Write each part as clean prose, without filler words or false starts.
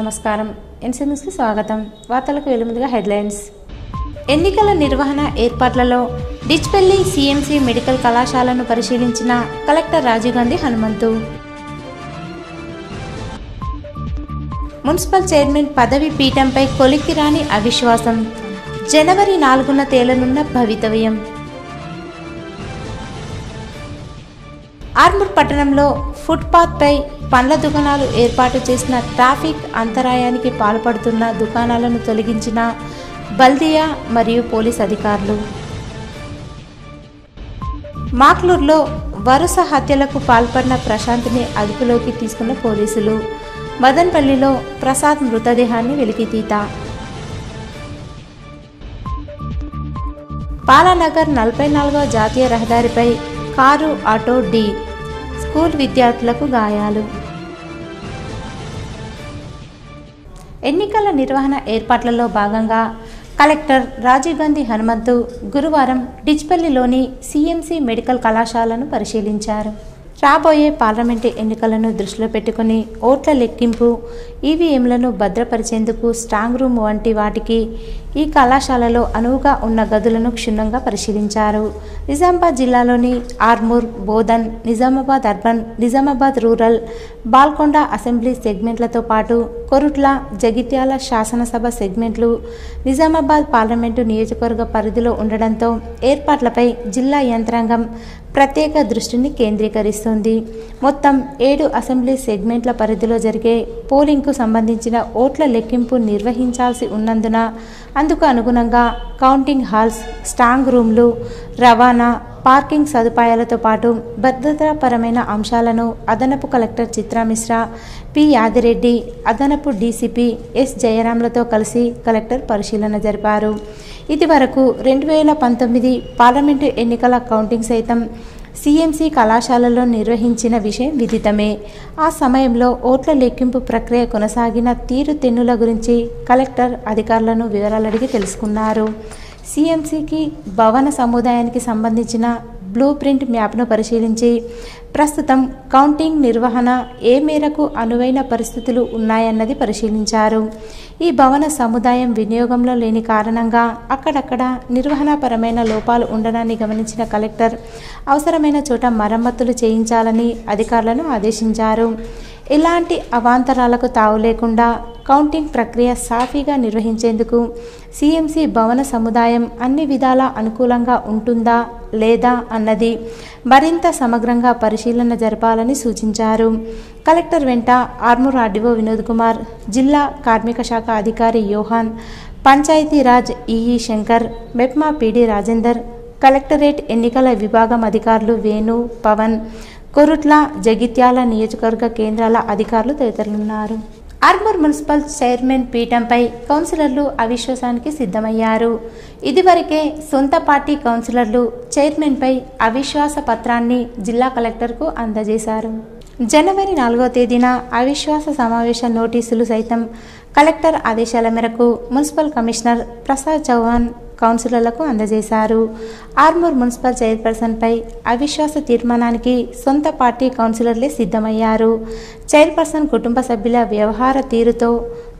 నమస్కారం. ఎన్సీన్యూస్కి స్వాగతం. వార్తలకు వెలుముగా హెడ్లైన్స్. ఎన్నికల నిర్వహణ ఏర్పాట్లలో డిచ్పల్లి సిఎంసి మెడికల్ కళాశాలను పరిశీలించిన collector Rajiv Gandhi Hanumanthu. Municipal chairman పదవి పీఠంపై కొలిక్కిరాని అవిశ్వాసం. జనవరి 4న తేలనున్న భవితవ్యం. ఆర్మూర్ పట్టణంలో ఫుట్పాత్పై పండ్ల దుకాణాలు ఏర్పాటు చేసిన ట్రాఫిక్ అంతరాయానికి పాల్పడుతున్న దుకాణాలను తొలగించిన బల్దియా మరియు పోలీస్ అధికారులు. మాక్లూర్లో వరుస హత్యలకు పాల్పడిన ప్రశాంత్ని అదుపులోకి తీసుకున్న పోలీసులు. మదన్పల్లిలో ప్రసాద్ మృతదేహాన్ని వెలికితీత. బాలానగర్ 44వ జాతీయ రహదారిపై కారు ఆటో ఢీ. స్కూల్ విద్యార్థులకు గాయాలు. ఎన్నికల నిర్వహణ ఏర్పాట్లలో భాగంగా కలెక్టర్ రాజీవ్ గాంధీ హనుమంతు గురువారం డిచ్పల్లిలోని సిఎంసి మెడికల్ కళాశాలను పరిశీలించారు. రాబోయే పార్లమెంటు ఎన్నికలను దృష్టిలో పెట్టుకుని ఓట్ల లెక్కింపు, ఈవీఎంలను భద్రపరిచేందుకు స్ట్రాంగ్ రూమ్ వంటి వాటికి ఈ కళాశాలలో అనువుగా ఉన్న గదులను క్షుణ్ణంగా పరిశీలించారు. నిజామాబాద్ జిల్లాలోని Armoor, Bodhan, Nizamabad urban, Nizamabad rural, Balkonda assembly సెగ్మెంట్లతో పాటు కొరుట్ల, జగిత్యాల శాసనసభ సెగ్మెంట్లు నిజామాబాద్ పార్లమెంటు నియోజకవర్గ పరిధిలో ఉండడంతో ఏర్పాట్లపై జిల్లా యంత్రాంగం ప్రత్యేక దృష్టిని కేంద్రీకరిస్తుంది. మొత్తం 7 అసెంబ్లీ సెగ్మెంట్ల పరిధిలో జరిగే పోలింగ్కు సంబంధించిన ఓట్ల లెక్కింపు నిర్వహించాల్సి ఉన్నందున అందుకు అనుగుణంగా కౌంటింగ్ హాల్స్, స్ట్రాంగ్ రూమ్లు, రవాణా, పార్కింగ్ సదుపాయాలతో పాటు భద్రతాపరమైన అంశాలను అదనపు కలెక్టర్ చిత్రా మిశ్రా, పి యాదిరెడ్డి, అదనపు డీసీపీ ఎస్ జయరాంలతో కలిసి కలెక్టర్ పరిశీలన జరిపారు. ఇదివరకు 2019 పార్లమెంటు ఎన్నికల కౌంటింగ్ సైతం సిఎంసి కళాశాలలో నిర్వహించిన విషయం విదితమే. ఆ సమయంలో ఓట్ల లెక్కింపు ప్రక్రియ కొనసాగిన తీరుతెన్నుల గురించి కలెక్టర్ అధికారులను వివరాలు అడిగి తెలుసుకున్నారు. సిఎంసికి భవన సముదాయానికి సంబంధించిన బ్లూ ప్రింట్ మ్యాప్ను పరిశీలించి ప్రస్తుతం కౌంటింగ్ నిర్వహణ ఏ మేరకు అనువైన పరిస్థితులు ఉన్నాయన్నది పరిశీలించారు. ఈ భవన సముదాయం వినియోగంలో లేని కారణంగా అక్కడక్కడ నిర్వహణపరమైన లోపాలు ఉండడాన్ని గమనించిన కలెక్టర్ అవసరమైన చోట మరమ్మతులు చేయించాలని అధికారులను ఆదేశించారు. ఎలాంటి అవాంతరాలకు తావు లేకుండా కౌంటింగ్ ప్రక్రియ సాఫీగా నిర్వహించేందుకు సిఎంసి భవన సముదాయం అన్ని విధాలా అనుకూలంగా ఉంటుందా లేదా అన్నది మరింత సమగ్రంగా పరిశీలన జరపాలని సూచించారు. కలెక్టర్ వెంట ఆర్మూర్ ఆర్డీఓ వినోద్ కుమార్, జిల్లా కార్మిక శాఖ అధికారి Yohan, Panchayati Raj EE Shankar, MEPMA PD Rajender, collectorate ఎన్నికల విభాగం అధికారులు వేణు, పవన్, కొరుట్ల, జగిత్యాల నియోజకవర్గ కేంద్రాల అధికారులు తదితరులున్నారు. ఆర్మూర్ మున్సిపల్ చైర్మన్ పీఠంపై కౌన్సిలర్లు అవిశ్వాసానికి సిద్ధమయ్యారు. ఇదివరకే సొంత పార్టీ కౌన్సిలర్లు చైర్మన్పై అవిశ్వాస పత్రాన్ని జిల్లా కలెక్టర్కు అందజేశారు. జనవరి 4వ తేదీన అవిశ్వాస సమావేశ నోటీసులు సైతం కలెక్టర్ ఆదేశాల మేరకు మున్సిపల్ కమిషనర్ ప్రసాద్ చౌహాన్ కౌన్సిలర్లకు అందజేశారు. ఆర్మూర్ మున్సిపల్ చైర్పర్సన్పై అవిశ్వాస తీర్మానానికి సొంత పార్టీ కౌన్సిలర్లే సిద్ధమయ్యారు. చైర్పర్సన్ కుటుంబ సభ్యుల వ్యవహార తీరుతో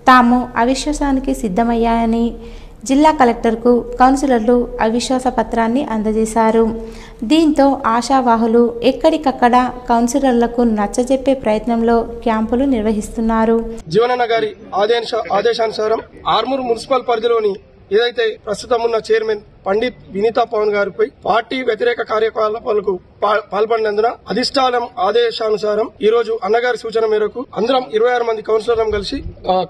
తాము అవిశ్వాసానికి సిద్ధమయ్యాయని జిల్లా కలెక్టర్కు కౌన్సిలర్లు అవిశ్వాస పత్రాన్ని అందజేశారు. దీంతో ఆశావాహులు ఎక్కడికక్కడ కౌన్సిలర్లకు నచ్చజెప్పే ప్రయత్నంలో క్యాంపులు నిర్వహిస్తున్నారు. జీవనన్న గారి ఆదేశానుసారం ఆర్మూర్ మున్సిపల్ పరిధిలోని ఏదైతే ప్రస్తుతం ఉన్న చైర్మన్ పండిత్ వినీతా పవన్ గారిపై పార్టీ వ్యతిరేక కార్యకలాపాలకు పాల్పడినందున అధిష్టానం ఆదేశానుసారం ఈ రోజు అన్నగారి సూచన మేరకు అందరం 26 మంది కౌన్సిలర్లను కలిసి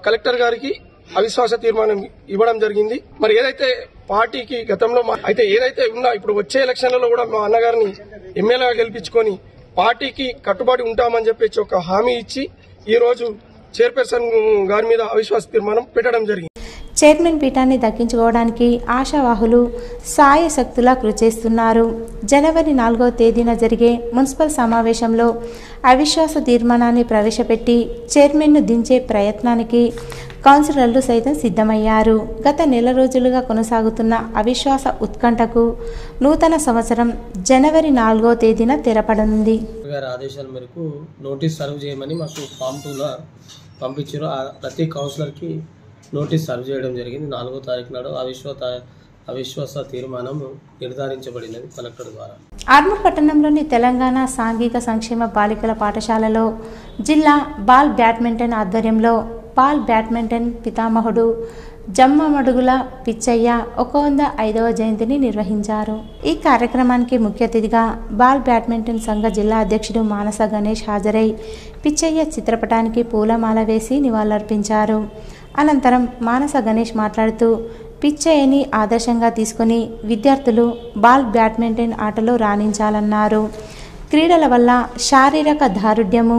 కలెక్టర్ గారికి అవిశ్వాస తీర్మానం ఇవ్వడం జరిగింది. మరి ఏదైతే పార్టీకి గతంలో అయితే ఏదైతే ఉన్నా ఇప్పుడు వచ్చే ఎలక్షన్లలో కూడా మా అన్నగారిని ఎమ్మెల్యేగా గెలిపించుకొని పార్టీకి కట్టుబడి ఉంటామని చెప్పి ఒక హామీ ఇచ్చి ఈ రోజు చైర్పర్సన్ గారి మీద అవిశ్వాస తీర్మానం పెట్టడం జరిగింది. చైర్మన్ పీఠాన్ని దక్కించుకోవడానికి ఆశావాహులు సాయశక్తులా కృషి చేస్తున్నారు. జనవరి 4వ తేదీన జరిగే మున్సిపల్ సమావేశంలో అవిశ్వాస తీర్మానాన్ని ప్రవేశపెట్టి చైర్మన్ను దించే ప్రయత్నానికి కౌన్సిలర్లు సైతం సిద్ధమయ్యారు. గత నెల రోజులుగా కొనసాగుతున్న అవిశ్వాస ఉత్కంఠకు నూతన సంవత్సరం జనవరి 4వ తేదీన తెరపడనుంది. ఆదేశాల మేరకు నోటీస్ సర్వ్ చేయమని మాకు ఫామ్ 2లో పంపించారు. ప్రతి కౌన్సిలర్కి నోటీస్ సర్వ్ చేయడం జరిగింది. 4వ తారీఖు నాడు అవిశ్వాస తీర్మానం నిర్ధారించబడినది కలెక్టర్ ద్వారా. ఆర్మూర్ పట్టణంలోని తెలంగాణ సాంఘిక సంక్షేమ బాలికల పాఠశాలలో జిల్లా బాల్ బ్యాడ్మింటన్ ఆధ్వర్యంలో బాల్ బ్యాడ్మింటన్ పితామహుడు జమ్మమడుగుల పిచ్చయ్య 105వ జయంతిని నిర్వహించారు. ఈ కార్యక్రమానికి ముఖ్య అతిథిగా బాల్ బ్యాడ్మింటన్ సంఘ జిల్లా అధ్యక్షుడు మానస గణేష్ హాజరై పిచ్చయ్య చిత్రపటానికి పూలమాల వేసి నివాళులర్పించారు. అనంతరం మానస గణేష్ మాట్లాడుతూ పిచ్చయ్యని ఆదర్శంగా తీసుకుని విద్యార్థులు బాల్ బ్యాడ్మింటన్ ఆటలో రాణించాలన్నారు. క్రీడల వల్ల శారీరక దారుఢ్యము,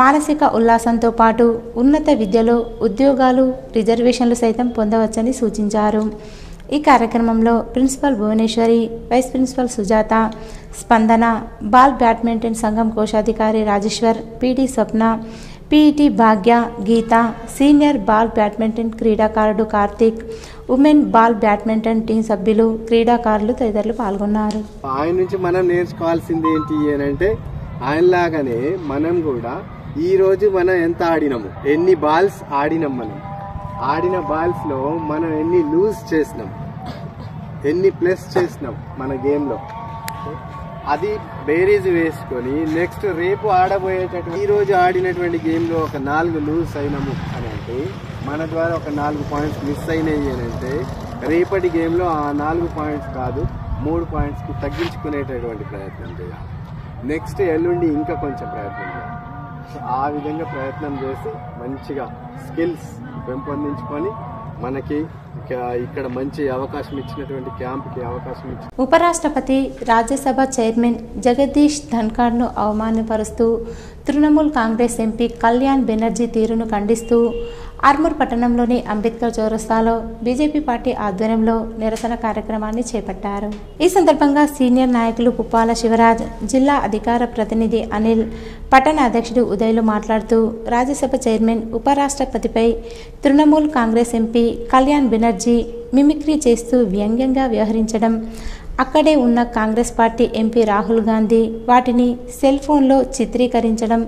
మానసిక ఉల్లాసంతో పాటు ఉన్నత విద్యలో ఉద్యోగాలు, రిజర్వేషన్లు సైతం పొందవచ్చని సూచించారు. ఈ కార్యక్రమంలో principal Bhuvaneswari, vice principal Sujatha, Spandana, ball badminton సంఘం కోశాధికారి Rajeshwar, PT Swapna, PET Bhagya, Geetha, senior ball badminton క్రీడాకారుడు Karthik, women ball badminton team సభ్యులు, క్రీడాకారులు తదితరులు పాల్గొన్నారు. ఆయన నుంచి మనం నేర్చుకోవాల్సింది ఏంటి అంటే ఆయనలాగానే మనం కూడా ఈ రోజు మనం ఎంత ఆడినాము, ఎన్ని బాల్స్ ఆడినాం, మనం ఆడిన బాల్స్ లో మనం ఎన్ని లూజ్ చేసినాం, ఎన్ని ప్లస్ చేసినాం మన గేమ్ లో, అది బేరీజ్ వేసుకొని నెక్స్ట్ రేపు ఆడబోయేటటువంటి ఈ రోజు ఆడినటువంటి గేమ్ లో ఒక 4 లూజ్ అయినాము అని అంటే మన ద్వారా ఒక 4 పాయింట్స్ మిస్ అయినాయి అని అంటే రేపటి గేమ్ లో ఆ 4 పాయింట్స్ కాదు 3 పాయింట్స్ కి తగ్గించుకునేటటువంటి ప్రయత్నం చేయాలి. నెక్స్ట్ ఎల్లుండి ఇంకా కొంచెం ప్రయత్నం చేయాలి. ఆ విధంగా ప్రయత్నం చేసి మంచిగా స్కిల్స్ పెంపొందించుకొని మనకి ఇక్కడ మంచి అవకాశం ఇచ్చినటువంటి క్యాంప్కి అవకాశం ఇచ్చి ఉపరాష్ట్రపతి రాజ్యసభ చైర్మన్ జగదీష్ ధన్ఖడ్ను అవమానపరుస్తూ తృణమూల్ కాంగ్రెస్ ఎంపీ కళ్యాణ్ బెనర్జీ తీరును ఖండిస్తూ ఆర్మూర్ పట్టణంలోని అంబేద్కర్ చౌరస్తాలో బీజేపీ పార్టీ ఆధ్వర్యంలో నిరసన కార్యక్రమాన్ని చేపట్టారు. ఈ సందర్భంగా సీనియర్ నాయకులు పుప్పాల శివరాజ్, జిల్లా అధికార ప్రతినిధి అనిల్, పట్టణ అధ్యక్షుడు ఉదయ్లు మాట్లాడుతూ రాజ్యసభ చైర్మన్ ఉపరాష్ట్రపతిపై తృణమూల్ కాంగ్రెస్ ఎంపీ కళ్యాణ్ బెనర్జీ మిమిక్రీ చేస్తూ వ్యంగ్యంగా వ్యవహరించడం, అక్కడే ఉన్న కాంగ్రెస్ పార్టీ ఎంపీ రాహుల్ గాంధీ వాటిని సెల్ ఫోన్లో చిత్రీకరించడం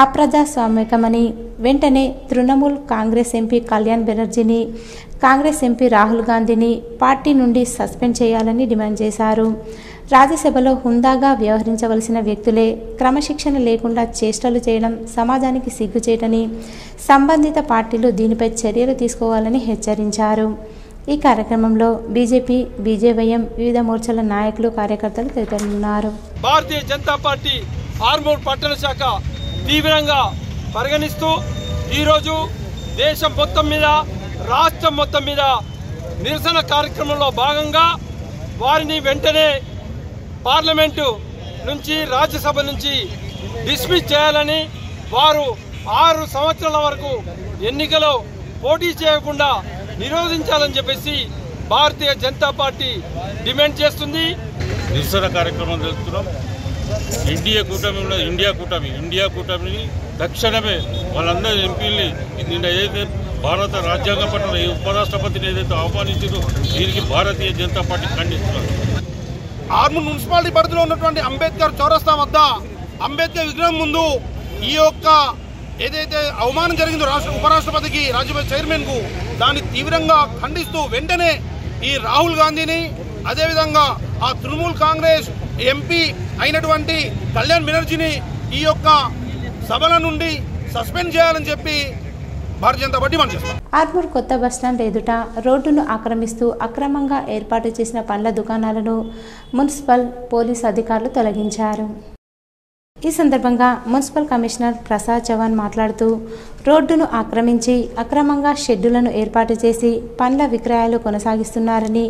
అప్రజాస్వామికమని, వెంటనే తృణమూల్ కాంగ్రెస్ ఎంపీ కళ్యాణ్ బెనర్జీని, కాంగ్రెస్ ఎంపీ రాహుల్ గాంధీని పార్టీ నుండి సస్పెండ్ చేయాలని డిమాండ్ చేశారు. రాజ్యసభలో హుందాగా వ్యవహరించవలసిన వ్యక్తులే క్రమశిక్షణ లేకుండా చేష్టలు చేయడం సమాజానికి సిగ్గుచేటని, సంబంధిత పార్టీలు దీనిపై చర్యలు తీసుకోవాలని హెచ్చరించారు. ఈ కార్యక్రమంలో బీజేపీ, బీజేవైఎం వివిధ మోర్చాల నాయకులు, కార్యకర్తలు తదితరులున్నారు. భారతీయ జనతా పార్టీ ఆర్మూర్ పట్టణ శాఖ తీవ్రంగా పరిగణిస్తూ ఈరోజు దేశం మొత్తం మీద, రాష్ట్రం మొత్తం మీద నిరసన కార్యక్రమంలో భాగంగా వారిని వెంటనే పార్లమెంటు నుంచి, రాజ్యసభ నుంచి డిస్మిస్ చేయాలని, వారు 6 సంవత్సరాల వరకు ఎన్నికలో పోటీ చేయకుండా నిరోధించాలని చెప్పేసి భారతీయ జనతా పార్టీ డిమాండ్ చేస్తుంది. నిరసన కార్యక్రమం చేస్తున్నాం. ఇండియా కూటమిని తక్షణమే వాళ్ళందరూ ఎంపీల్ని నిన్న ఏదైతే భారత రాజ్యాంగ పట్ల ఉపరాష్ట్రపతిని ఏదైతే ఆహ్వానించారో దీనికి భారతీయ జనతా పార్టీ ఖండిస్తున్నారు. ఆర్మూర్ మున్సిపాలిటీ పరిధిలో ఉన్నటువంటి అంబేద్కర్ చౌరస్తా వద్ద అంబేద్కర్ విగ్రహం ముందు ఈ యొక్క ఏదైతే అవమానం జరిగిందో రాష్ట్ర ఉపరాష్ట్రపతికి, రాజ్యసభ చైర్మన్ కు, దాన్ని తీవ్రంగా ఖండిస్తూ వెంటనే ఈ రాహుల్ గాంధీని, అదేవిధంగా ఆ తృణమూల్ కాంగ్రెస్ ఎంపీ అయినటువంటి కళ్యాణ్ బెనర్జీని ఈ యొక్క సభల నుండి సస్పెండ్ చేయాలని చెప్పి భారతీయ జనతా పార్టీ డిమాండ్ చేస్తారు. ఆర్మూర్ కొత్త బస్టాండ్ ఎదుట రోడ్డును ఆక్రమిస్తూ అక్రమంగా ఏర్పాటు చేసిన పండ్ల దుకాణాలను మున్సిపల్, పోలీసు అధికారులు తొలగించారు. ఈ సందర్భంగా మున్సిపల్ కమిషనర్ ప్రసాద్ చవాన్ మాట్లాడుతూ రోడ్డును ఆక్రమించి అక్రమంగా షెడ్డులను ఏర్పాటు చేసి పండ్ల విక్రయాలు కొనసాగిస్తున్నారని,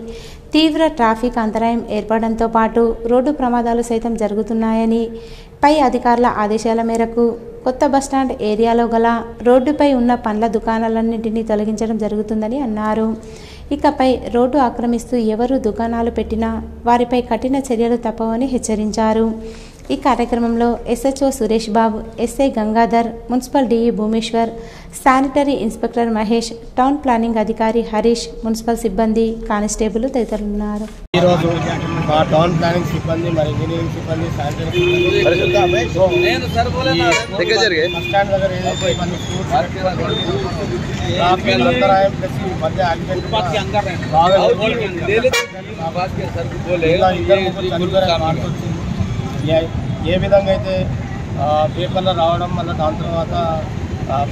తీవ్ర ట్రాఫిక్ అంతరాయం ఏర్పడంతో పాటు రోడ్డు ప్రమాదాలు సైతం జరుగుతున్నాయని, పై అధికారుల ఆదేశాల మేరకు కొత్త బస్టాండ్ ఏరియాలో గల రోడ్డుపై ఉన్న పండ్ల దుకాణాలన్నింటినీ తొలగించడం జరుగుతుందని అన్నారు. ఇకపై రోడ్డు ఆక్రమిస్తూ ఎవరు దుకాణాలు పెట్టినా వారిపై కఠిన చర్యలు తప్పవని హెచ్చరించారు. ఈ కార్యక్రమంలో SHO Suresh Babu, SI Gangadhar, municipal DE Bhumeshwar, sanitary inspector Mahesh, town planning అధికారి హరీష్, మున్సిపల్ సిబ్బంది, కానిస్టేబుల్ తదితరులున్నారు. ఈరోజు మా టౌన్ ప్లానింగ్ సిబ్బంది మరి ఇంజనీరింగ్ సిబ్బంది శానిటరీ బస్టాండ్ దగ్గర అంతరాయం ప్లస్ మధ్య ఏ విధంగా అయితే పేపర్లో రావడం వల్ల దాని తర్వాత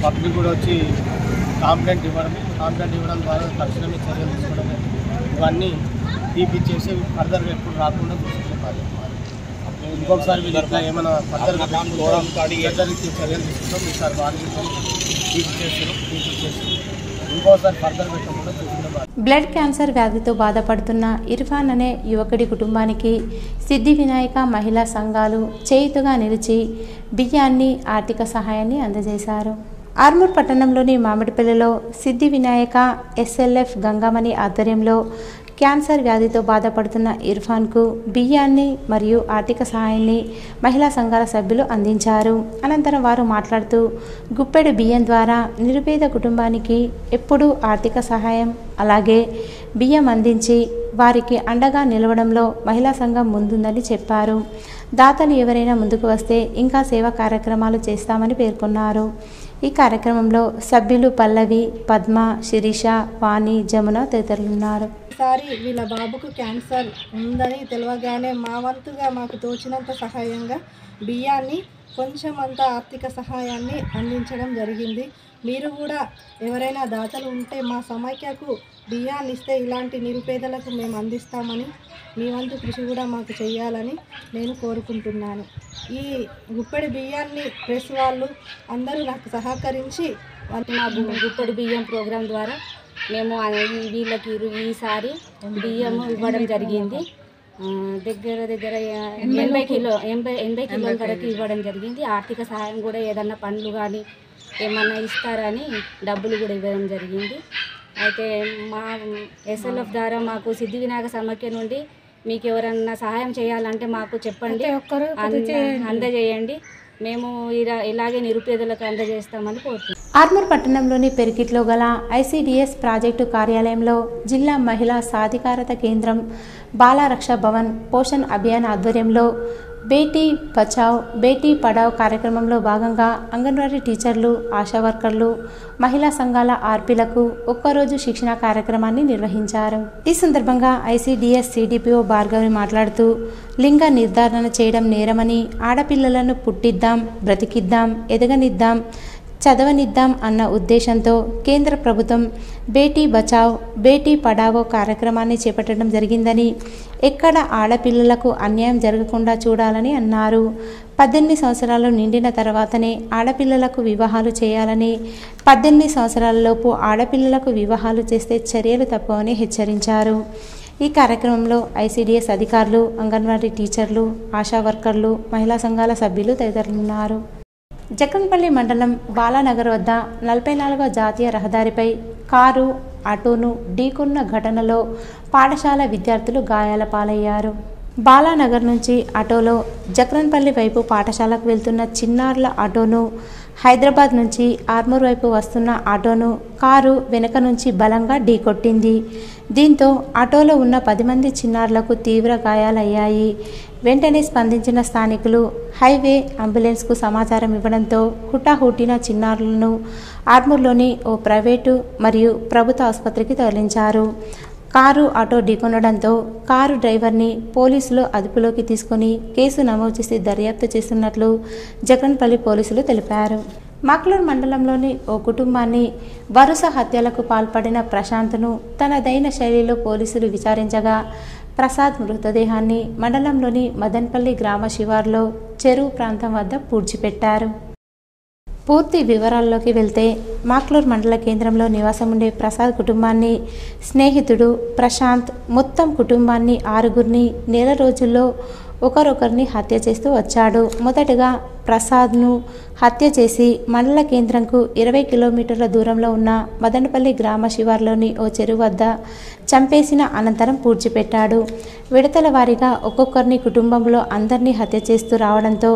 పబ్లిక్ కూడా వచ్చి కంప్లైంట్ ఇవ్వడం ద్వారా తక్షణమే చర్యలు తీసుకోవడం ఇవన్నీ తీపిచ్చేసి ఫర్దర్ ఎప్పుడు రాకుండా చూసుకోవాలి. ఇంకొకసారి మీరు ఇట్లా ఏమైనా ఫర్దర్ చర్యలు తీసుకుంటాం. ఈసారి బాగా తీపిచ్చేసి ఇంకోసారి ఫర్దర్ పెట్టకుండా చూసుకుంటాం. బ్లడ్ క్యాన్సర్ వ్యాధితో బాధపడుతున్న ఇర్ఫాన్ అనే యువకుడి కుటుంబానికి సిద్ధి వినాయక మహిళా సంఘాలు చేయుతుగా నిలిచి బియ్యాన్ని, ఆర్థిక సహాయాన్ని అందజేశారు. ఆర్మూర్ పట్టణంలోని మామిడిపల్లిలో సిద్ధి వినాయక SLF గంగామణి ఆధ్వర్యంలో క్యాన్సర్ వ్యాధితో బాధపడుతున్న ఇర్ఫాన్కు బియ్యాన్ని మరియు ఆర్థిక సహాయాన్ని మహిళా సంఘాల సభ్యులు అందించారు. అనంతరం వారు మాట్లాడుతూ గుప్పెడు బియ్యం ద్వారా నిరుపేద కుటుంబానికి ఎప్పుడూ ఆర్థిక సహాయం అలాగే బియ్యం అందించి వారికి అండగా నిలవడంలో మహిళా సంఘం ముందుందని చెప్పారు. దాతలు ఎవరైనా ముందుకు వస్తే ఇంకా సేవా కార్యక్రమాలు చేస్తామని పేర్కొన్నారు. ఈ కార్యక్రమంలో సభ్యులు పల్లవి, పద్మ, శిరీష, వాణి, జమున తదితరులున్నారు. ఈసారి వీళ్ళ బాబుకు క్యాన్సర్ ఉందని తెలియగానే మా వంతుగా మాకు తోచినంత సహాయంగా బియ్యాన్ని, కొంచెం అంత ఆర్థిక సహాయాన్ని అందించడం జరిగింది. మీరు కూడా ఎవరైనా దాతలు ఉంటే మా సమైక్యకు బియ్యాన్ని ఇస్తే ఇలాంటి నిరుపేదలకు మేము అందిస్తామని మీ వంతు కృషి కూడా మాకు చేయాలని నేను కోరుకుంటున్నాను. ఈ గుప్పెడి బియ్యాన్ని ప్రెస్ వాళ్ళు అందరూ నాకు సహకరించి మా గుప్పెడి బియ్యం ప్రోగ్రాం ద్వారా మేము వీళ్ళకి ఈసారి బియ్యము ఇవ్వడం జరిగింది. దగ్గర 80 కిలోల వరకు ఇవ్వడం జరిగింది. ఆర్థిక సహాయం కూడా ఏదన్నా పండ్లు కానీ ఏమన్నా ఇస్తారని డబ్బులు కూడా ఇవ్వడం జరిగింది. అయితే మా SLF ద్వారా మాకు సిద్ధి వినాయక సమైక్య నుండి మీకు ఎవరన్నా సహాయం చేయాలంటే మాకు చెప్పండి, అందజేయండి. మేము ఇలాగే నిరుపేదలకు అందజేస్తామని కోరుతున్నాం. ఆర్మూర్ పట్టణంలోని పెరికిట్లో గల ICDS ప్రాజెక్టు కార్యాలయంలో జిల్లా మహిళా సాధికారత కేంద్రం బాలరక్ష భవన్ పోషణ్ అభియాన్ ఆధ్వర్యంలో బేటీ బచావ్ బేటీ పడావ్ కార్యక్రమంలో భాగంగా అంగన్వాడీ టీచర్లు, ఆశా వర్కర్లు, మహిళా సంఘాల ఆర్పీలకు ఒక్కరోజు శిక్షణ కార్యక్రమాన్ని నిర్వహించారు. ఈ సందర్భంగా ICDS CDPO భార్గవి మాట్లాడుతూ లింగ నిర్ధారణ చేయడం నేరమని, ఆడపిల్లలను పుట్టిద్దాం, బ్రతికిద్దాం, ఎదగనిద్దాం, చదవనిద్దాం అన్న ఉద్దేశంతో కేంద్ర ప్రభుత్వం బేటీ బచావ్ బేటీ పడావో కార్యక్రమాన్ని చేపట్టడం జరిగిందని, ఎక్కడ ఆడపిల్లలకు అన్యాయం జరగకుండా చూడాలని అన్నారు. 18 సంవత్సరాలు నిండిన తర్వాతనే ఆడపిల్లలకు వివాహాలు చేయాలని, 18 సంవత్సరాలలోపు ఆడపిల్లలకు వివాహాలు చేస్తే చర్యలు తప్పవని హెచ్చరించారు. ఈ కార్యక్రమంలో ICDS అధికారులు, అంగన్వాడీ టీచర్లు, ఆశా వర్కర్లు, మహిళా సంఘాల సభ్యులు తదితరులున్నారు. జక్రన్పల్లి మండలం బాలానగర్ వద్ద 44వ జాతీయ రహదారిపై కారు, ఆటోను ఢీకొన్న ఘటనలో పాఠశాల విద్యార్థులు గాయాల పాలయ్యారు. బాలానగర్ నుంచి ఆటోలో జక్రన్పల్లి వైపు పాఠశాలకు వెళ్తున్న చిన్నారుల ఆటోను, హైదరాబాద్ నుంచి ఆర్మూర్ వైపు వస్తున్న ఆటోను కారు వెనక నుంచి బలంగా ఢీకొట్టింది. దీంతో ఆటోలో ఉన్న 10 మంది చిన్నారులకు తీవ్ర గాయాలయ్యాయి. వెంటనే స్పందించిన స్థానికులు హైవే అంబులెన్స్కు సమాచారం ఇవ్వడంతో హుటాహుటిన చిన్నారులను ఆర్మూర్లోని ఓ ప్రైవేటు మరియు ప్రభుత్వ ఆసుపత్రికి తరలించారు. కారు, ఆటో ఢీకొనడంతో కారు డ్రైవర్ని పోలీసులు అదుపులోకి తీసుకుని కేసు నమోదు చేసి దర్యాప్తు చేస్తున్నట్లు జక్రన్పల్లి పోలీసులు తెలిపారు. మాక్లూర్ మండలంలోని ఓ కుటుంబాన్ని వరుస హత్యలకు పాల్పడిన ప్రశాంత్ను తనదైన శైలిలో పోలీసులు విచారించగా ప్రసాద్ మృతదేహాన్ని మండలంలోని మదన్పల్లి గ్రామ శివార్లో చెరువు ప్రాంతం వద్ద పూడ్చిపెట్టారు. పూర్తి వివరాల్లోకి వెళ్తే మాక్లూర్ మండల కేంద్రంలో నివాసం ఉండే ప్రసాద్ కుటుంబాన్ని స్నేహితుడు ప్రశాంత్ మొత్తం కుటుంబాన్ని 6గురిని నెల రోజుల్లో ఒకరొకరిని హత్య చేస్తూ వచ్చాడు. మొదటగా ప్రసాద్ను హత్య చేసి మండల కేంద్రంకు 20 కిలోమీటర్ల దూరంలో ఉన్న మదనపల్లి గ్రామ శివార్లోని ఓ చెరువు వద్ద చంపేసిన అనంతరం పూడ్చిపెట్టాడు. విడతల వారీగా ఒక్కొక్కరిని కుటుంబంలో అందరినీ హత్య చేస్తూ రావడంతో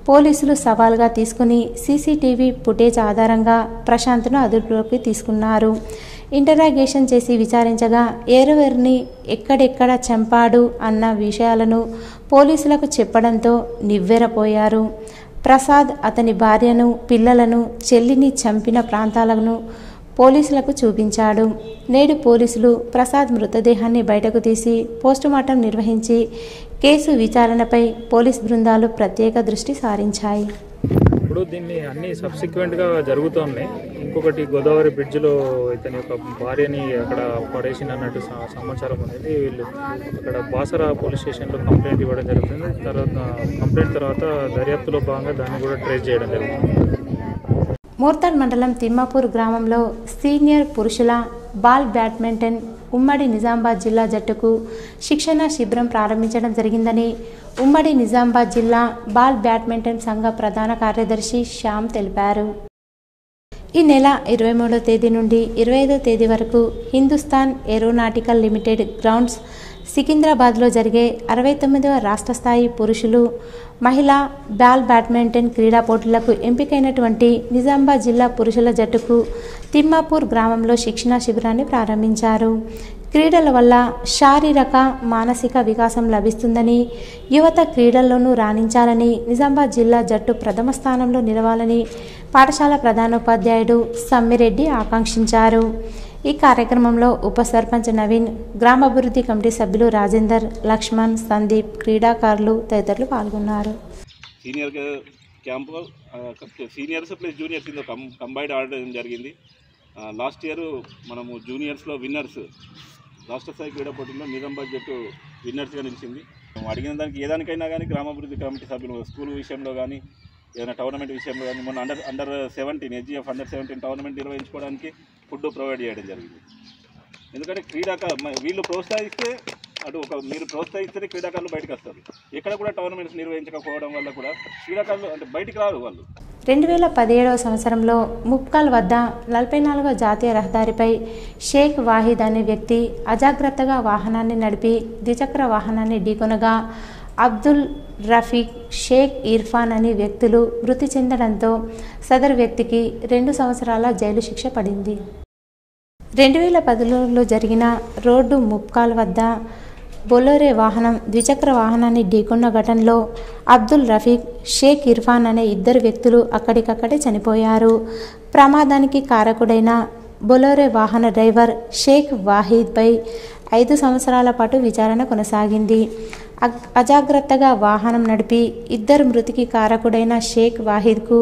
పోలీసులు సవాల్గా తీసుకుని సీసీటీవీ ఫుటేజ్ ఆధారంగా ప్రశాంత్ను అదుపులోకి తీసుకున్నారు. ఇంటరాగేషన్ చేసి విచారించగా ఎవరెవరిని ఎక్కడెక్కడ చంపాడు అన్న విషయాలను పోలీసులకు చెప్పడంతో నివ్వెరపోయారు. ప్రసాద్ అతని భార్యను, పిల్లలను, చెల్లిని చంపిన ప్రాంతాలను పోలీసులకు చూపించాడు. నేడు పోలీసులు ప్రసాద్ మృతదేహాన్ని బయటకు తీసి పోస్టుమార్టం నిర్వహించి కేసు విచారణపై పోలీస్ బృందాలు ప్రత్యేక దృష్టి సారించాయి. ఇప్పుడు దీన్ని అన్ని సబ్సిక్వెంట్గా జరుగుతున్నాయి. ఇంకొకటి గోదావరి బ్రిడ్జ్లో ఇతని యొక్క భార్యని అక్కడ పడేసిన అన్నట్టు సమాచారం ఉంది. వీళ్ళు అక్కడ బాసరా పోలీస్ స్టేషన్లో కంప్లైంట్ ఇవ్వడం జరుగుతుంది. కంప్లైంట్ తర్వాత దర్యాప్తులో భాగంగా దాన్ని కూడా ట్రేస్ చేయడం జరుగుతుంది. మోర్తాడ్ మండలం తిమ్మాపూర్ గ్రామంలో సీనియర్ పురుషుల బాల్ బ్యాడ్మింటన్ ఉమ్మడి నిజామాబాద్ జిల్లా జట్టుకు శిక్షణ శిబిరం ప్రారంభించడం జరిగిందని ఉమ్మడి నిజామాబాద్ జిల్లా బాల్ బ్యాడ్మింటన్ సంఘ ప్రధాన కార్యదర్శి శ్యామ్ తెలిపారు. ఈ నెల 23వ తేదీ నుండి 25వ తేదీ వరకు హిందుస్థాన్ ఏరోనాటికల్ లిమిటెడ్ గ్రౌండ్స్ సికింద్రాబాద్లో జరిగే 69వ రాష్ట్ర స్థాయి పురుషులు, మహిళా బాల్ బ్యాడ్మింటన్ క్రీడా పోటీలకు ఎంపికైనటువంటి నిజామాబాద్ జిల్లా పురుషుల జట్టుకు తిమ్మాపూర్ గ్రామంలో శిక్షణా శిబిరాన్ని ప్రారంభించారు. క్రీడల వల్ల శారీరక, మానసిక వికాసం లభిస్తుందని, యువత క్రీడల్లోనూ రాణించాలని, నిజామాబాద్ జిల్లా జట్టు ప్రథమ స్థానంలో నిలవాలని పాఠశాల ప్రధానోపాధ్యాయుడు సమ్మిరెడ్డి ఆకాంక్షించారు. ఈ కార్యక్రమంలో ఉప సర్పంచ్ నవీన్, గ్రామాభివృద్ధి కమిటీ సభ్యులు రాజేందర్, లక్ష్మణ్, సందీప్, క్రీడాకారులు తదితరులు పాల్గొన్నారు. Senior camp seniors plus juniors ఇందులో కంబైన్డ్ ఆడడం జరిగింది. లాస్ట్ ఇయర్ మనము జూనియర్స్లో విన్నర్స్ రాష్ట్ర స్థాయి క్రీడా పోటీల్లో నిజామాబాద్ జట్టు విన్నర్స్గా నిలిచింది. అడిగిన దానికి ఏదానికైనా కానీ గ్రామాభివృద్ధి కమిటీ సభ్యులు స్కూల్ విషయంలో కానీ ఏదైనా టోర్నమెంట్ విషయంలో కానీ మొన్న అండర్ 17 హెచ్జిఎఫ్ అండర్ 17 టోర్నమెంట్ నిర్వహించుకోవడానికి ఫుడ్ ప్రొవైడ్ చేయడం జరిగింది. ఎందుకంటే వీళ్ళు ప్రోత్సహిస్తే మీరు ప్రోత్సహిస్తేనే క్రీడాకారులు బయటకు వస్తారు. ఎక్కడ కూడా టోర్నమెంట్స్ నిర్వహించకపోవడం వల్ల కూడా క్రీడాకారులు అంటే బయటికి రారు వాళ్ళు. 2017వ సంవత్సరంలో ముప్కాల్ వద్ద 44వ జాతీయ రహదారిపై షేక్ వాహిద్ అనే వ్యక్తి అజాగ్రత్తగా వాహనాన్ని నడిపి ద్విచక్ర వాహనాన్ని ఢీకొనగా అబ్దుల్ రఫీక్, షేక్ ఇర్ఫాన్ అనే వ్యక్తులు మృతి చెందడంతో సదరు వ్యక్తికి 2 సంవత్సరాల జైలు శిక్ష పడింది. 2010లో జరిగిన రోడ్డు ముప్కాల్ వద్ద బొలోరే వాహనం ద్విచక్ర వాహనాన్ని ఢీకొన్న ఘటనలో అబ్దుల్ రఫీక్, షేక్ ఇర్ఫాన్ అనే 2 వ్యక్తులు అక్కడికక్కడే చనిపోయారు. ప్రమాదానికి కారకుడైన బొలోరే వాహన డ్రైవర్ షేక్ వాహిద్పై 5 సంవత్సరాల పాటు విచారణ కొనసాగింది. అజాగ్రత్తగా వాహనం నడిపి 2 మృతికి కారకుడైన షేక్ వాహిద్కు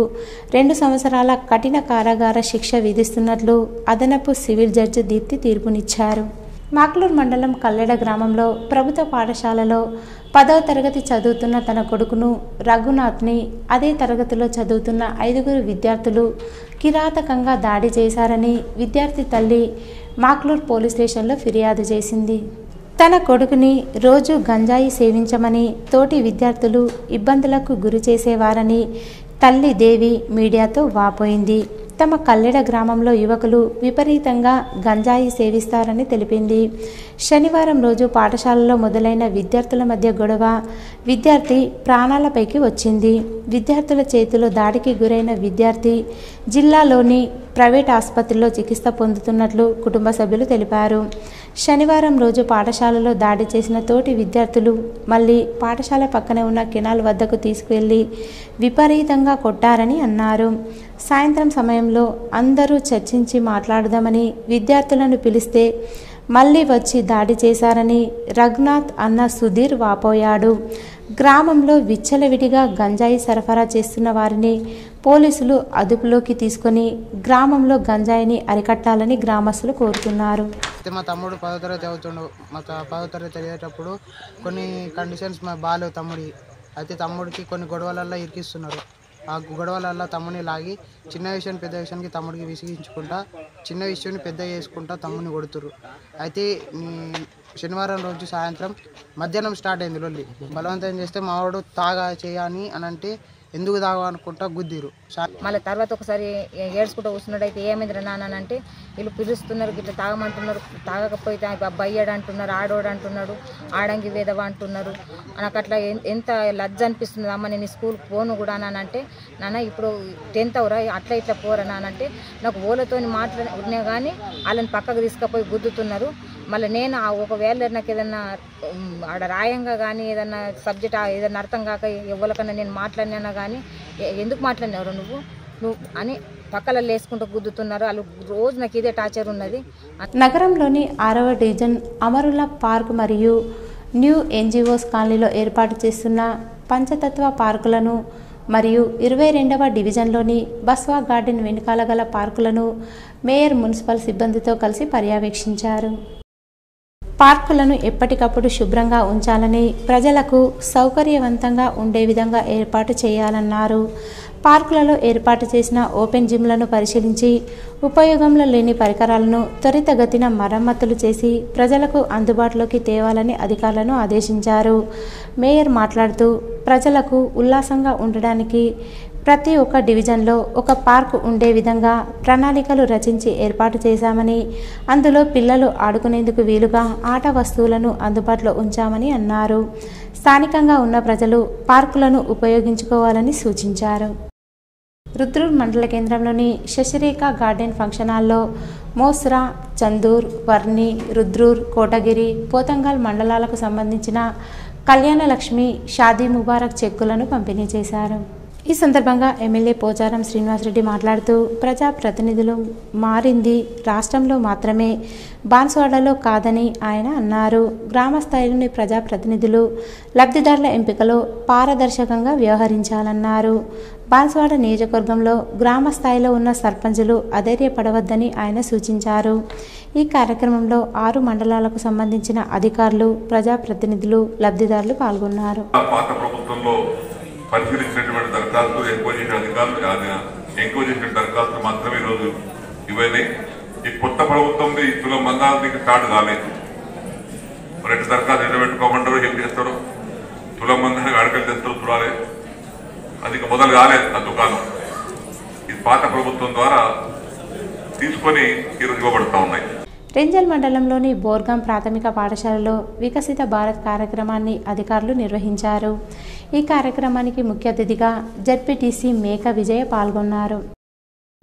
2 సంవత్సరాల కఠిన కారాగార శిక్ష విధిస్తున్నట్లు అదనపు సివిల్ జడ్జి దీప్తి తీర్పునిచ్చారు. మాక్లూర్ మండలం కల్లెడ గ్రామంలో ప్రభుత్వ పాఠశాలలో 10వ తరగతి చదువుతున్న తన కొడుకును రఘునాథ్ని అదే తరగతిలో చదువుతున్న 5 విద్యార్థులు కిరాతకంగా దాడి చేశారని విద్యార్థి తల్లి మాక్లూర్ పోలీస్ స్టేషన్లో ఫిర్యాదు చేసింది. తన కొడుకుని రోజు గంజాయి సేవించమని తోటి విద్యార్థులు ఇబ్బందులకు గురి చేసేవారని తల్లి దేవి మీడియాతో వాపోయింది. తమ కల్లెడ గ్రామంలో యువకులు విపరీతంగా గంజాయి సేవిస్తారని తెలిపింది. శనివారం రోజు పాఠశాలలో మొదలైన విద్యార్థుల మధ్య గొడవ విద్యార్థి ప్రాణాలపైకి వచ్చింది. విద్యార్థుల చేతిలో దాడికి గురైన విద్యార్థి జిల్లాలోని ప్రైవేట్ ఆసుపత్రిలో చికిత్స పొందుతున్నట్లు కుటుంబ సభ్యులు తెలిపారు. శనివారం రోజు పాఠశాలలో దాడి చేసిన తోటి విద్యార్థులు మళ్ళీ పాఠశాల పక్కనే ఉన్న కెనాల్ వద్దకు తీసుకువెళ్లి విపరీతంగా కొట్టారని అన్నారు. సాయంత్రం సమయంలో అందరూ చర్చించి మాట్లాడదామని విద్యార్థులను పిలిస్తే మళ్ళీ వచ్చి దాడి చేశారని రఘునాథ్ అన్న సుధీర్ వాపోయాడు. గ్రామంలో విచ్చలవిడిగా గంజాయి సరఫరా చేస్తున్న వారిని పోలీసులు అదుపులోకి తీసుకొని గ్రామంలో గంజాయిని అరికట్టాలని గ్రామస్తులు కోరుతున్నారు. మా తమ్ముడు 10వ తరగతి చదువుతుండు. మా 10వ తరగతి చదివేటప్పుడు కొన్ని కండిషన్స్ మా బాగాలేవు తమ్ముడి. అయితే తమ్ముడికి కొన్ని గొడవలలో ఇరికిస్తున్నారు. ఆ గొడవలల్లో తమ్ముని లాగి చిన్న విషయం పెద్ద విషయానికి తమ్ముడికి విసిగించుకుంటా చిన్న విషయాన్ని పెద్ద చేసుకుంటా తమ్ముని కొడుతురు. అయితే శనివారం రోజు సాయంత్రం మధ్యాహ్నం స్టార్ట్ అయింది లొల్లి. బలవంతం చేస్తే మావాడు తాగా చేయని అని అంటే ఎందుకు తాగా అనుకుంటా గుద్దిరు. మళ్ళీ తర్వాత ఒకసారి ఏడ్చుకుంటూ కూర్చున్నాడు. అయితే ఏమైందిరా నాన్న అంటే వీళ్ళు పిలుస్తున్నారు, ఇట్లా తాగమంటున్నారు, తాగకపోతే బయ్యాడు అంటున్నారు, ఆడోడు అంటున్నాడు, ఆడంగి వేదవా అంటున్నారు. నాకు అట్లా ఎంత లజ్జ అనిపిస్తుంది. అమ్మ నేను స్కూల్కి పోను కూడా అంటే నాన్న ఇప్పుడు 10th అవరా అట్లా ఇట్లా పోరా నానంటే నాకు ఓలతో మాట్లాడినా కానీ వాళ్ళని పక్కకు తీసుకుపోయి గుద్దుతున్నారు. మళ్ళీ నేను ఒకవేళ నాకు ఏదన్నా ఆడ రాయంగా కానీ ఏదన్నా సబ్జెక్ట్ ఏదన్నా అర్థం కాక ఎవరికన్నా నేను మాట్లాడినా కానీ ఎందుకు మాట్లాడినారు నువ్వు అని పక్కల లేసుకుంటూ గుద్దుతున్నారు. వాళ్ళు రోజు నాకు ఇదే టార్చర్ ఉన్నది. నగరంలోని 6వ డివిజన్ అమరుల పార్క్ మరియు న్యూ ఎన్జిఓస్ కాలనీలో ఏర్పాటు చేస్తున్న పంచతత్వ పార్కులను మరియు 22వ డివిజన్లోని బస్వా గార్డెన్ వెనుకాల గల పార్కులను మేయర్ మున్సిపల్ సిబ్బందితో కలిసి పర్యవేక్షించారు. పార్కులను ఎప్పటికప్పుడు శుభ్రంగా ఉంచాలని, ప్రజలకు సౌకర్యవంతంగా ఉండే విధంగా ఏర్పాటు చేయాలన్నారు. పార్కులలో ఏర్పాటు చేసిన ఓపెన్ జిమ్లను పరిశీలించి ఉపయోగంలో లేని పరికరాలను త్వరితగతిన మరమ్మతులు చేసి ప్రజలకు అందుబాటులోకి తేవాలని అధికారులను ఆదేశించారు. మేయర్ మాట్లాడుతూ ప్రజలకు ఉల్లాసంగా ఉండడానికి ప్రతి ఒక్క డివిజన్లో ఒక పార్కు ఉండే విధంగా ప్రణాళికలు రచించి ఏర్పాటు చేశామని, అందులో పిల్లలు ఆడుకునేందుకు వీలుగా ఆట వస్తువులను అందుబాటులో ఉంచామని అన్నారు. స్థానికంగా ఉన్న ప్రజలు పార్కులను ఉపయోగించుకోవాలని సూచించారు. రుద్రూర్ మండల కేంద్రంలోని శశిరేఖ గార్డెన్ ఫంక్షన్ హాల్లో మోస్రా, చందూర్, వర్ణి, రుద్రూర్, కోటగిరి, పోతంగల్ మండలాలకు సంబంధించిన కళ్యాణలక్ష్మి, షాదీ ముబారక్ చెక్కులను పంపిణీ చేశారు. ఈ సందర్భంగా ఎమ్మెల్యే పోచారం శ్రీనివాసరెడ్డి మాట్లాడుతూ ప్రజాప్రతినిధులు మారింది రాష్ట్రంలో మాత్రమే, బాన్స్వాడలో కాదని ఆయన అన్నారు. గ్రామ స్థాయిలోని ప్రజాప్రతినిధులు లబ్ధిదారుల ఎంపికలో పారదర్శకంగా వ్యవహరించాలన్నారు. బాన్స్వాడ నియోజకవర్గంలో గ్రామ స్థాయిలో ఉన్న సర్పంచులు అధైర్యపడవద్దని ఆయన సూచించారు. ఈ కార్యక్రమంలో 6 మండలాలకు సంబంధించిన అధికారులు, ప్రజాప్రతినిధులు, లబ్ధిదారులు పాల్గొన్నారు. పరిశీలించినటువంటి దరఖాస్తు ఎక్కువ చేసిన అధికారులు ఎక్కువ చేసిన దరఖాస్తులు మాత్రమే ఈరోజు ఇవన్నీ. ఈ కొత్త ప్రభుత్వం తుల మందాలకి స్టార్ట్ కాలేదు. 2 దరఖాస్తు ఎట్లా పెట్టుకోమంటారు, ఏం చేస్తారు, తుల మందానికి అడకలు తెస్తారు చూడాలి. అది మొదలు కాలేదు ఆ దుకాణం. ఇది పాత ప్రభుత్వం ద్వారా తీసుకొని ఈరోజు ఇవ్వబడుతూ ఉన్నాయి. రెంజల్ మండలంలోని బోర్గాం ప్రాథమిక పాఠశాలలో వికసిత భారత్ కార్యక్రమాన్ని అధికారులు నిర్వహించారు. ఈ కార్యక్రమానికి ముఖ్య అతిథిగా జెడ్పీటీసీ మేక విజయ పాల్గొన్నారు.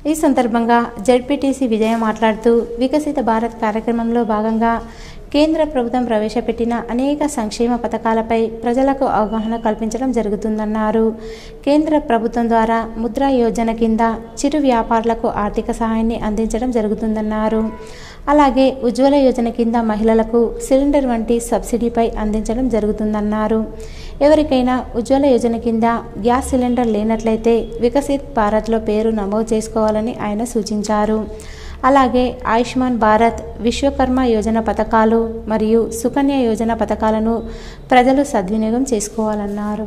ఈ సందర్భంగా జెడ్పీటీసీ విజయ మాట్లాడుతూ వికసిత భారత్ కార్యక్రమంలో భాగంగా కేంద్ర ప్రభుత్వం ప్రవేశపెట్టిన అనేక సంక్షేమ పథకాలపై ప్రజలకు అవగాహన కల్పించడం జరుగుతుందన్నారు. కేంద్ర ప్రభుత్వం ద్వారా ముద్రా యోజన కింద చిరు వ్యాపారులకు ఆర్థిక సహాయాన్ని అందించడం జరుగుతుందన్నారు. అలాగే ఉజ్వల యోజన కింద మహిళలకు సిలిండర్ వంటి సబ్సిడీపై అందించడం జరుగుతుందన్నారు. ఎవరికైనా ఉజ్వల యోజన కింద గ్యాస్ సిలిండర్ లేనట్లయితే వికసిత్ భారత్లో పేరు నమోదు చేసుకోవాలని ఆయన సూచించారు. అలాగే ఆయుష్మాన్ భారత్, విశ్వకర్మ యోజన పథకాలు మరియు సుకన్య యోజన పథకాలను ప్రజలు సద్వినియోగం చేసుకోవాలన్నారు.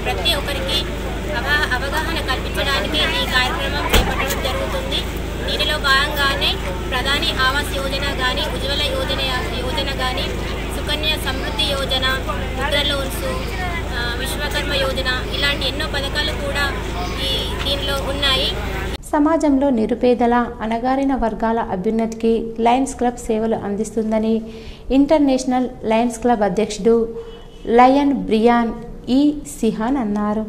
ప్రతి ఒక్కరికి అవగాహన కల్పించడానికి ఈ కార్యక్రమం చేపట్టడం జరుగుతుంది. దీనిలో భాగంగానే ప్రధాని ఆవాస్ యోజన కానీ, ఉజ్వల యోజన కానీ, సుకన్య సమృద్ధి యోజన, ముద్ర లోన్స్, విశ్వకర్మ యోజన ఇలాంటి ఎన్నో పథకాలు కూడా దీనిలో ఉన్నాయి. సమాజంలో నిరుపేదల, అణగారిన వర్గాల అభ్యున్నతికి లయన్స్ క్లబ్ సేవలు అందిస్తుందని ఇంటర్నేషనల్ లయన్స్ క్లబ్ అధ్యక్షుడు లయన్ బ్రియాన్ ఈ సిహాన్ అన్నారు.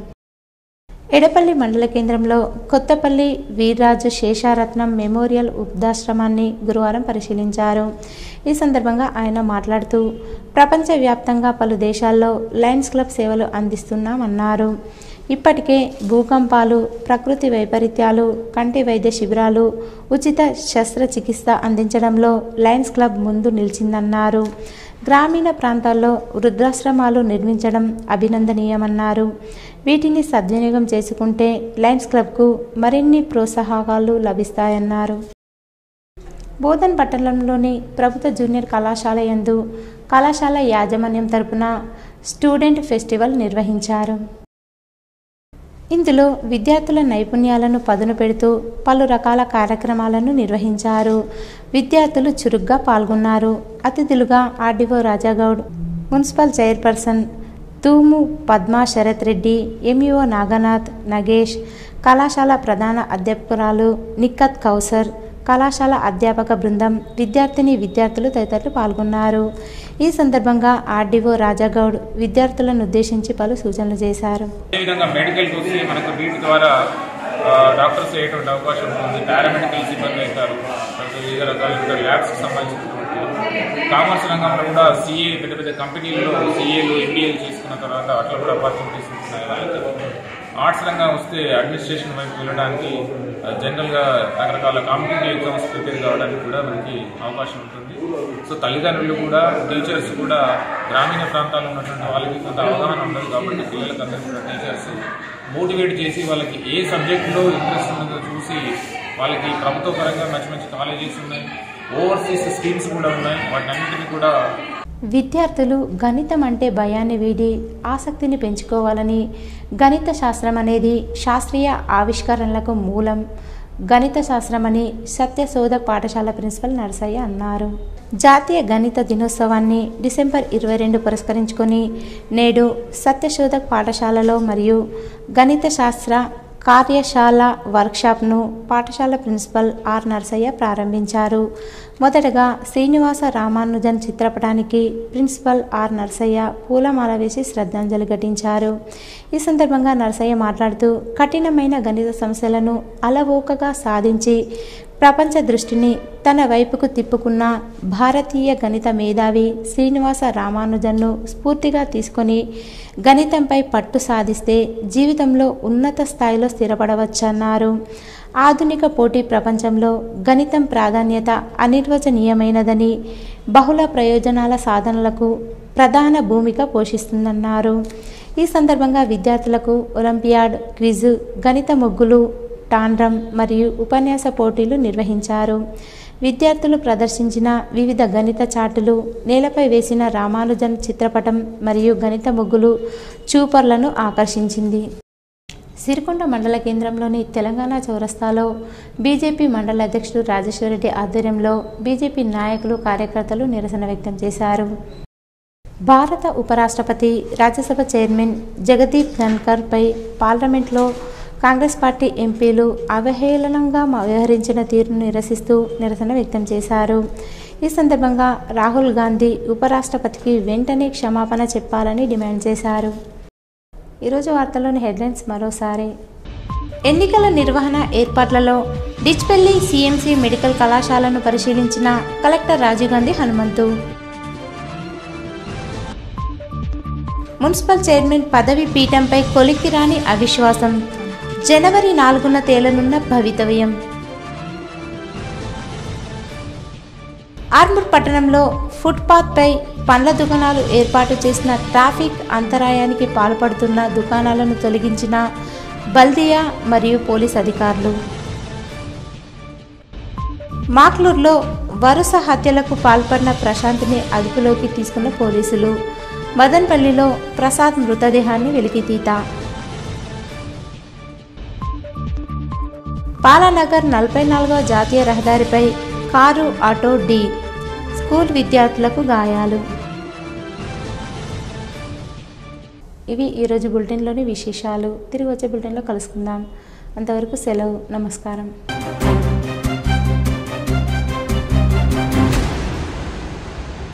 ఎడపల్లి మండల కేంద్రంలో కొత్తపల్లి వీర్రాజు శేషారత్నం మెమోరియల్ వృద్ధాశ్రమాన్ని గురువారం పరిశీలించారు. ఈ సందర్భంగా ఆయన మాట్లాడుతూ ప్రపంచవ్యాప్తంగా పలు దేశాల్లో లయన్స్ క్లబ్ సేవలు అందిస్తున్నామన్నారు. ఇప్పటికే భూకంపాలు, ప్రకృతి వైపరీత్యాలు, కంటి వైద్య శిబిరాలు, ఉచిత శస్త్రచికిత్స అందించడంలో లయన్స్ క్లబ్ ముందు నిలిచిందన్నారు. గ్రామీణ ప్రాంతాల్లో వృద్ధాశ్రమాలు నిర్మించడం అభినందనీయమన్నారు. వీటిని సద్వినియోగం చేసుకుంటే లయన్స్ క్లబ్కు మరిన్ని ప్రోత్సాహకాలు లభిస్తాయన్నారు. బోధన్ పట్టణంలోని ప్రభుత్వ జూనియర్ కళాశాల యందు కళాశాల యాజమాన్యం తరపున స్టూడెంట్ ఫెస్టివల్ నిర్వహించారు. ఇందులో విద్యార్థుల నైపుణ్యాలను పదును పెడుతూ పలు రకాల కార్యక్రమాలను నిర్వహించారు. విద్యార్థులు చురుగ్గా పాల్గొన్నారు. అతిథులుగా ఆర్డీఓ రాజాగౌడ్, మున్సిపల్ చైర్పర్సన్ తూము పద్మా శరత్ రెడ్డి, ఎంఈఓ నాగనాథ్, నగేష్, కళాశాల ప్రధాన అధ్యాపకురాలు నిక్కత్ కౌసర్, కళాశాల అధ్యాపక బృందం, విద్యార్థులు తదితరులు పాల్గొన్నారు. ఈ సందర్భంగా ఆర్డీఓ రాజాగౌడ్ విద్యార్థులను ఉద్దేశించి పలు సూచనలు చేశారు. అదేవిధంగా మెడికల్కి వస్తే మనకు వీటి ద్వారా డాక్టర్స్ అయ్యేటువంటి అవకాశం ఉంటుంది. పారామెడికల్ సిబ్బంది అవుతారు. వివిధ రకాల ల్యాబ్స్కి సంబంధించినటువంటి కామర్స్ రంగంలో కూడా సిఏ పెద్ద పెద్ద కంపెనీల్లో సిఏలు ఎంబీఏలు చేసుకున్న తర్వాత అట్లా కూడా ఆపర్చునిటీస్ ఉంటున్నాయి వాళ్ళకి. ఆర్ట్స్ రంగం వస్తే అడ్మినిస్ట్రేషన్ వైపు వెళ్ళడానికి జనరల్గా రకరకాల కాంపిటేటివ్ ఎగ్జామ్స్ ప్రిపేర్ కావడానికి కూడా మనకి అవకాశం ఉంటుంది. సో తల్లిదండ్రులు కూడా టీచర్స్ కూడా గ్రామీణ ప్రాంతాల్లో ఉన్నటువంటి వాళ్ళకి కొంత అవగాహన ఉండదు కాబట్టి పిల్లలకు అందరూ కూడా టీచర్స్ మోటివేట్ చేసి వాళ్ళకి ఏ సబ్జెక్టులో ఇంట్రెస్ట్ ఉన్నదో చూసి వాళ్ళకి ప్రభుత్వ పరంగా మంచి మంచి కాలేజెస్ ఉన్నాయి, ఓవర్సీస్ స్కీమ్స్ కూడా ఉన్నాయి. వాటన్నిటిని కూడా విద్యార్థులు గణితం అంటే భయాన్ని వీడి ఆసక్తిని పెంచుకోవాలని, గణిత శాస్త్రం అనేది శాస్త్రీయ ఆవిష్కరణలకు మూలం, గణిత శాస్త్రమని సత్యశోధక్ పాఠశాల ప్రిన్సిపల్ నరసయ్య అన్నారు. జాతీయ గణిత దినోత్సవాన్ని డిసెంబర్ 22 పురస్కరించుకొని నేడు సత్యశోధక్ పాఠశాలలో మరియు గణిత శాస్త్ర కార్యశాల వర్క్షాప్ను పాఠశాల ప్రిన్సిపల్ ఆర్ నరసయ్య ప్రారంభించారు. మొదటగా శ్రీనివాస రామానుజన్ చిత్రపటానికి ప్రిన్సిపల్ ఆర్ నరసయ్య పూలమాల వేసి శ్రద్ధాంజలి ఘటించారు. ఈ సందర్భంగా నరసయ్య మాట్లాడుతూ కఠినమైన గణిత సమస్యలను అలవోకగా సాధించి ప్రపంచ దృష్టిని తన వైపుకు తిప్పుకున్న భారతీయ గణిత మేధావి శ్రీనివాస రామానుజన్ను స్ఫూర్తిగా తీసుకొని గణితంపై పట్టు సాధిస్తే జీవితంలో ఉన్నత స్థాయిలో స్థిరపడవచ్చన్నారు. ఆధునిక పోటీ ప్రపంచంలో గణితం ప్రాధాన్యత అనిర్వచనీయమైనదని, బహుళ ప్రయోజనాల సాధనలకు ప్రధాన భూమిక పోషిస్తుందన్నారు. ఈ సందర్భంగా విద్యార్థులకు ఒలింపియాడ్, క్విజ్, గణిత ముగ్గులు, టాండ్రం మరియు ఉపన్యాస పోటీలు నిర్వహించారు. విద్యార్థులు ప్రదర్శించిన వివిధ గణిత చార్టులు, నేలపై వేసిన రామానుజన్ చిత్రపటం మరియు గణిత ముగ్గులు చూపర్లను ఆకర్షించింది. సిరికొండ మండల కేంద్రంలోని తెలంగాణ చౌరస్తాలో బీజేపీ మండల అధ్యక్షుడు రాజేశ్వరరెడ్డి ఆధ్వర్యంలో బీజేపీ నాయకులు, కార్యకర్తలు నిరసన వ్యక్తం చేశారు. భారత ఉపరాష్ట్రపతి, రాజ్యసభ చైర్మన్ జగదీప్ ధన్కర్పై పార్లమెంట్లో కాంగ్రెస్ పార్టీ ఎంపీలు అవహేళనంగా వ్యవహరించిన తీరును నిరసిస్తూ నిరసన వ్యక్తం చేశారు. ఈ సందర్భంగా రాహుల్ గాంధీ ఉపరాష్ట్రపతికి వెంటనే క్షమాపణ చెప్పాలని డిమాండ్ చేశారు. ఈరోజు వార్తల్లోని హెడ్లైన్స్ మరోసారి. ఎన్నికల నిర్వహణ ఏర్పాట్లలో డిచ్పల్లి సిఎంసి మెడికల్ కళాశాలను పరిశీలించిన collector Rajiv Gandhi Hanumanthu. Municipal chairman పదవి పీఠంపై కొలిక్కిరాని అవిశ్వాసం, జనవరి 4న తేలనున్న భవితవ్యం. ఆర్మూర్ పట్టణంలో ఫుట్పాత్పై పండ్ల దుకాణాలు ఏర్పాటు చేసిన ట్రాఫిక్ అంతరాయానికి పాల్పడుతున్న దుకాణాలను తొలగించిన బల్దియా మరియు పోలీస్ అధికారులు. మాక్లూర్లో వరుస హత్యలకు పాల్పడిన ప్రశాంత్ని అదుపులోకి తీసుకున్న పోలీసులు. మదన్పల్లిలో ప్రసాద్ మృతదేహాన్ని వెలికితీత. బాలానగర్ 44వ జాతీయ రహదారిపై కారు ఆటో ఢీ, స్కూల్ విద్యార్థులకు గాయాలు. ఇవి ఈరోజు బులెటిన్లోని విశేషాలు. తిరిగి వచ్చే బులెటిన్లో కలుసుకుందాం. అంతవరకు సెలవు. నమస్కారం.